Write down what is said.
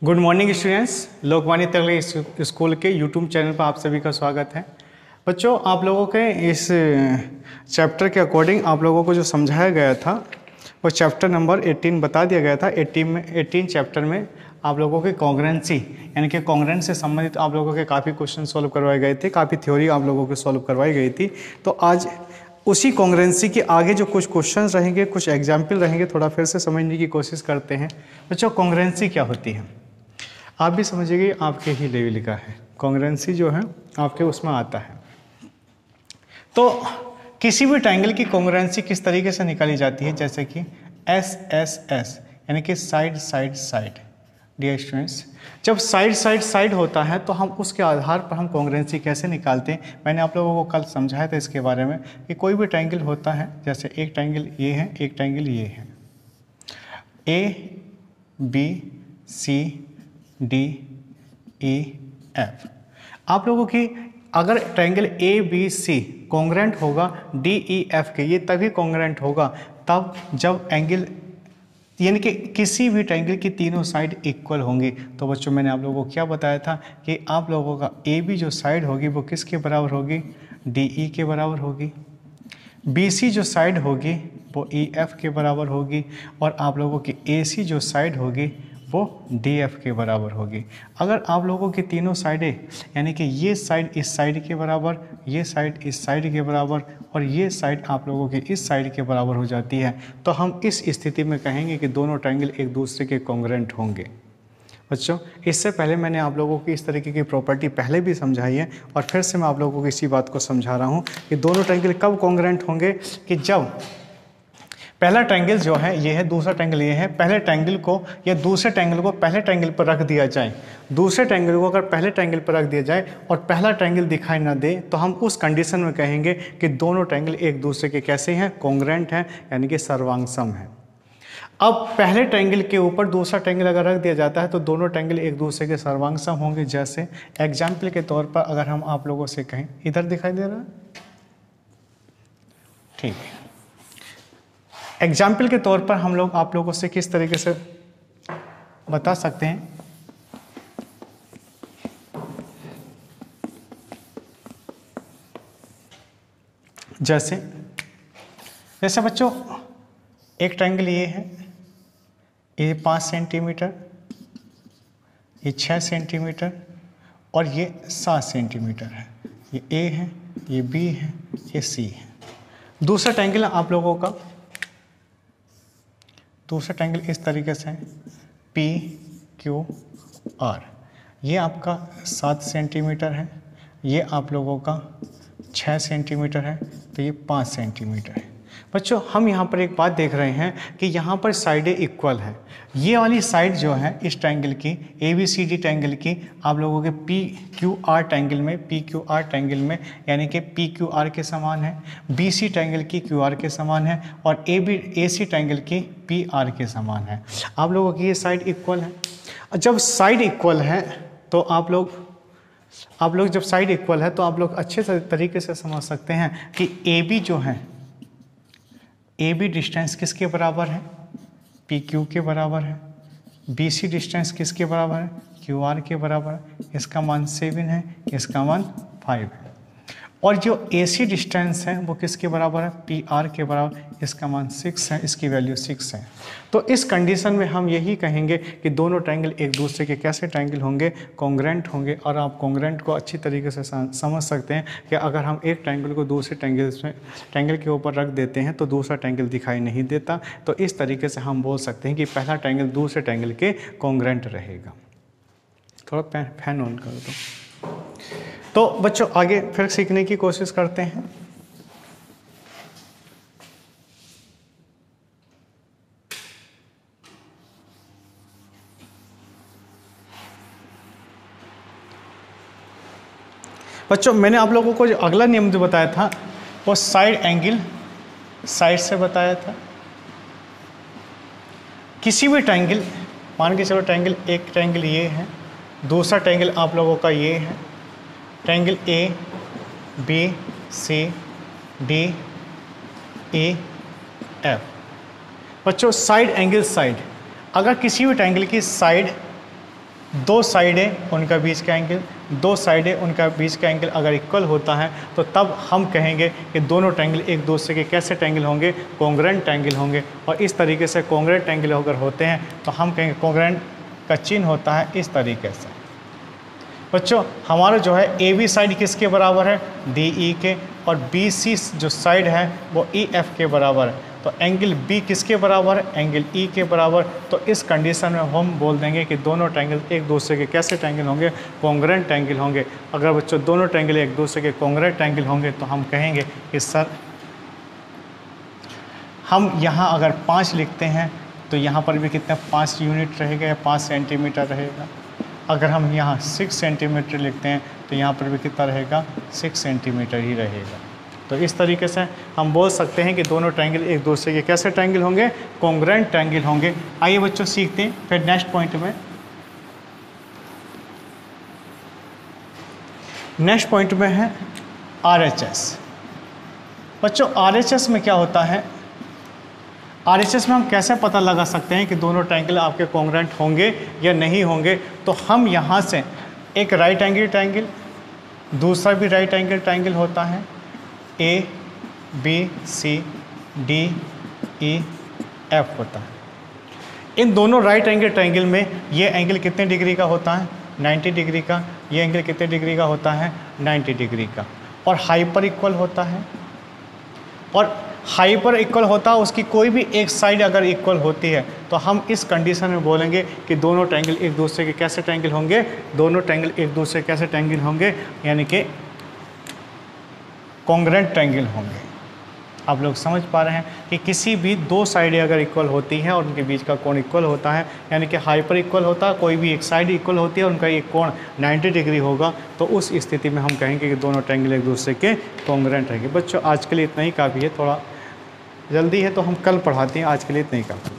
Good morning students, Lokvani तकनीक school के YouTube channel पर आप सभी का स्वागत है। बच्चों, आप लोगों के इस चैप्टर के अकॉर्डिंग आप लोगों को जो समझाया गया था वो चैप्टर नंबर 18 बता दिया गया था। 18 चैप्टर में आप लोगों की कॉन्ग्रेंसी यानी कि कॉन्ग्रेंस से संबंधित आप लोगों के काफ़ी क्वेश्चन सॉल्व करवाए गए थे, काफ़ी थ्योरी आप लोगों की सॉल्व करवाई गई थी। तो आज उसी कॉन्ग्रेंसी के आगे जो कुछ क्वेश्चंस रहेंगे, कुछ एग्जाम्पल रहेंगे, थोड़ा फिर से समझने की कोशिश करते हैं। बच्चों, कॉन्ग्रेंसी क्या होती है आप भी समझिएगा, आपके ही लेवल का है। कॉन्ग्रेंसी जो है आपके उसमें आता है। तो किसी भी ट्रायंगल की कॉन्ग्रेंसी किस तरीके से निकाली जाती है, जैसे कि एस एस एस यानी कि side side side. Dear students, जब साइड साइड साइड होता है तो हम उसके आधार पर हम कॉन्ग्रेंसी कैसे निकालते हैं, मैंने आप लोगों को कल समझाया था इसके बारे में कि कोई भी ट्रायंगल होता है, जैसे एक ट्रायंगल ये है, एक ट्रायंगल ये है, A B C D E F. आप लोगों की अगर triangle A B C congruent होगा डी ई एफ के, ये तभी कॉन्ग्रेंट होगा तब जब एंगल यानी कि किसी भी ट्रायंगल की तीनों साइड इक्वल होंगी। तो बच्चों, मैंने आप लोगों को क्या बताया था कि आप लोगों का ए बी जो साइड होगी वो किसके बराबर होगी, डी ई के बराबर होगी। बी सी जो साइड होगी वो ई एफ के बराबर होगी, और आप लोगों की ए सी जो साइड होगी वो डी एफ के बराबर होगी। अगर आप लोगों की तीनों साइडें यानी कि ये साइड इस साइड के बराबर, ये साइड इस साइड के बराबर और ये साइड आप लोगों की इस साइड के बराबर हो जाती है, तो हम इस स्थिति में कहेंगे कि दोनों ट्रायंगल एक दूसरे के कॉन्ग्रेंट होंगे। बच्चों, इससे पहले मैंने आप लोगों को इस तरीके की प्रॉपर्टी पहले भी समझाई है, और फिर से मैं आप लोगों को इसी बात को समझा रहा हूँ कि दोनों ट्रायंगल कब कॉन्ग्रेंट होंगे, कि जब पहला ट्रायंगल जो है ये है, दूसरा ट्रायंगल ये है, पहले ट्रायंगल को या दूसरे ट्रायंगल को पहले ट्रायंगल पर रख दिया जाए, दूसरे ट्रायंगल को अगर पहले ट्रायंगल पर रख दिया जाए और पहला ट्रायंगल दिखाई ना दे, तो हम उस कंडीशन में कहेंगे कि दोनों ट्रायंगल एक दूसरे के कैसे हैं, कॉन्ग्रेंट हैं, यानी कि सर्वांगसम हैं। अब पहले ट्रायंगल के ऊपर दूसरा ट्रायंगल अगर रख दिया जाता है तो दोनों ट्रायंगल एक दूसरे के सर्वांगसम होंगे। जैसे एग्जाम्पल के तौर पर अगर हम आप लोगों से कहें, इधर दिखाई दे रहा है, ठीक है। एग्जाम्पल के तौर पर हम लोग आप लोगों से किस तरीके से बता सकते हैं, जैसे बच्चों एक ट्रायंगल ये है, ये 5 सेंटीमीटर, ये 6 सेंटीमीटर और ये 7 सेंटीमीटर है। ये ए है, ये बी है, ये सी है। दूसरा ट्रायंगल आप लोगों का, दूसरा ट्रायंगल इस तरीके से है, पी क्यू आर। ये आपका 7 सेंटीमीटर है, ये आप लोगों का 6 सेंटीमीटर है, तो ये 5 सेंटीमीटर है। बच्चों, हम यहाँ पर एक बात देख रहे हैं कि यहाँ पर साइडें इक्वल है। ये वाली साइड जो है इस ट्रायंगल की, A B C D triangle की, आप लोगों के पी क्यू आर ट्रायंगल में, पी क्यू आर ट्रायंगल में यानी कि पी क्यू आर के समान है, बी सी ट्रायंगल की क्यू आर के समान है, और ए सी ट्रायंगल की पी आर के समान है। आप लोगों की ये साइड इक्वल है। जब साइड इक्वल है तो आप लोग जब साइड इक्वल है तो आप लोग अच्छे तरीके से समझ सकते हैं कि ए बी जो है, ए बी डिस्टेंस किसके बराबर है, पी क्यू के बराबर है। बी सी डिस्टेंस किसके बराबर है, क्यू आर के बराबर है। इसका मान 7 है, इसका मान 5 है। और जो ए सी डिस्टेंस है वो किसके बराबर है, पी आर के बराबर, इसका मान 6 है, इसकी वैल्यू 6 है। तो इस कंडीशन में हम यही कहेंगे कि दोनों ट्रायंगल एक दूसरे के कैसे ट्रायंगल होंगे, कॉन्ग्रेंट होंगे। और आप कॉन्ग्रेंट को अच्छी तरीके से समझ सकते हैं कि अगर हम एक ट्रायंगल को दूसरे ट्रायंगल के ऊपर रख देते हैं तो दूसरा ट्रायंगल दिखाई नहीं देता। तो इस तरीके से हम बोल सकते हैं कि पहला ट्रायंगल दूसरे ट्रायंगल के कॉन्ग्रेंट रहेगा। थोड़ा फैन ऑन कर दो। तो बच्चों, आगे फिर सीखने की कोशिश करते हैं। बच्चों, मैंने आप लोगों को जो अगला नियम जो बताया था वो साइड एंगल साइड से बताया था। किसी भी ट्रायंगल, मान के चलो ट्रायंगल, एक ट्रायंगल ये है, दूसरा ट्रायंगल आप लोगों का ये है, triangle A B C D E F. बच्चों, साइड एंगल साइड, अगर किसी भी ट्रायंगल की साइड दो साइडें उनका बीच का एंगल, दो साइडें उनका बीच का एंगल अगर इक्वल होता है तो तब हम कहेंगे कि दोनों ट्रायंगल एक दूसरे के कैसे ट्रायंगल होंगे, कॉन्ग्रुएंट ट्रायंगल होंगे। और इस तरीके से कॉन्ग्रुएंट ट्रायंगल अगर होते हैं तो हम कहेंगे कॉन्ग्रुएंट का चिन्ह होता है इस तरीके से। बच्चों हमारा जो है ए बी साइड किसके बराबर है, डी ई के, और बी सी जो साइड है वो ई एफ के बराबर है। तो एंगल बी किसके बराबर है, एंगल ई के बराबर। तो इस कंडीशन में हम बोल देंगे कि दोनों ट्रायंगल एक दूसरे के कैसे ट्रायंगल होंगे, कॉन्ग्रुएंट ट्रायंगल होंगे। अगर बच्चों दोनों ट्रायंगल एक दूसरे के कॉन्ग्रुएंट ट्रायंगल होंगे तो हम कहेंगे कि सर हम यहाँ अगर 5 लिखते हैं तो यहाँ पर भी कितना 5 यूनिट रहेगा या 5 सेंटीमीटर रहेगा। अगर हम यहाँ 6 सेंटीमीटर लिखते हैं तो यहाँ पर भी कितना रहेगा, 6 सेंटीमीटर ही रहेगा। तो इस तरीके से हम बोल सकते हैं कि दोनों ट्रायंगल एक दूसरे के कैसे ट्रायंगल होंगे, कॉन्ग्रुएंट ट्रायंगल होंगे। आइए बच्चों सीखते हैं फिर नेक्स्ट पॉइंट में। नेक्स्ट पॉइंट में है RHS। बच्चों RHS में क्या होता है, RHS में हम कैसे पता लगा सकते हैं कि दोनों ट्रायंगल आपके कॉन्ग्रुएंट होंगे या नहीं होंगे। तो हम यहाँ से एक राइट एंगल ट्रायंगल, दूसरा भी राइट एंगल ट्रायंगल होता है, A B C D E F होता है। इन दोनों राइट एंगल ट्रायंगल में ये एंगल कितने डिग्री का होता है, 90 डिग्री का। ये एंगल कितने डिग्री का होता है, 90 डिग्री का। और हाइपर इक्वल होता है, और हाइपर इक्वल होता है उसकी कोई भी एक साइड अगर इक्वल होती है तो हम इस कंडीशन में बोलेंगे कि दोनों ट्रायंगल एक दूसरे के कैसे ट्रायंगल होंगे, दोनों ट्रायंगल एक दूसरे के कैसे ट्रायंगल होंगे, यानी कि कॉन्ग्रुएंट ट्रायंगल होंगे। आप लोग समझ पा रहे हैं कि किसी भी दो साइडें अगर इक्वल होती हैं और उनके बीच का कोण इक्वल होता है, यानी कि हाइपर इक्वल होता है, कोई भी एक साइड इक्वल होती है, उनका एक कोण 90 डिग्री होगा, तो उस स्थिति में हम कहेंगे कि दोनों ट्रायंगल एक दूसरे के कॉन्ग्रुएंट रहेंगे। बच्चों आज के लिए इतना ही काफ़ी है, थोड़ा जल्दी है तो हम कल पढ़ाते हैं, आज के लिए इतना ही काफ़ी है।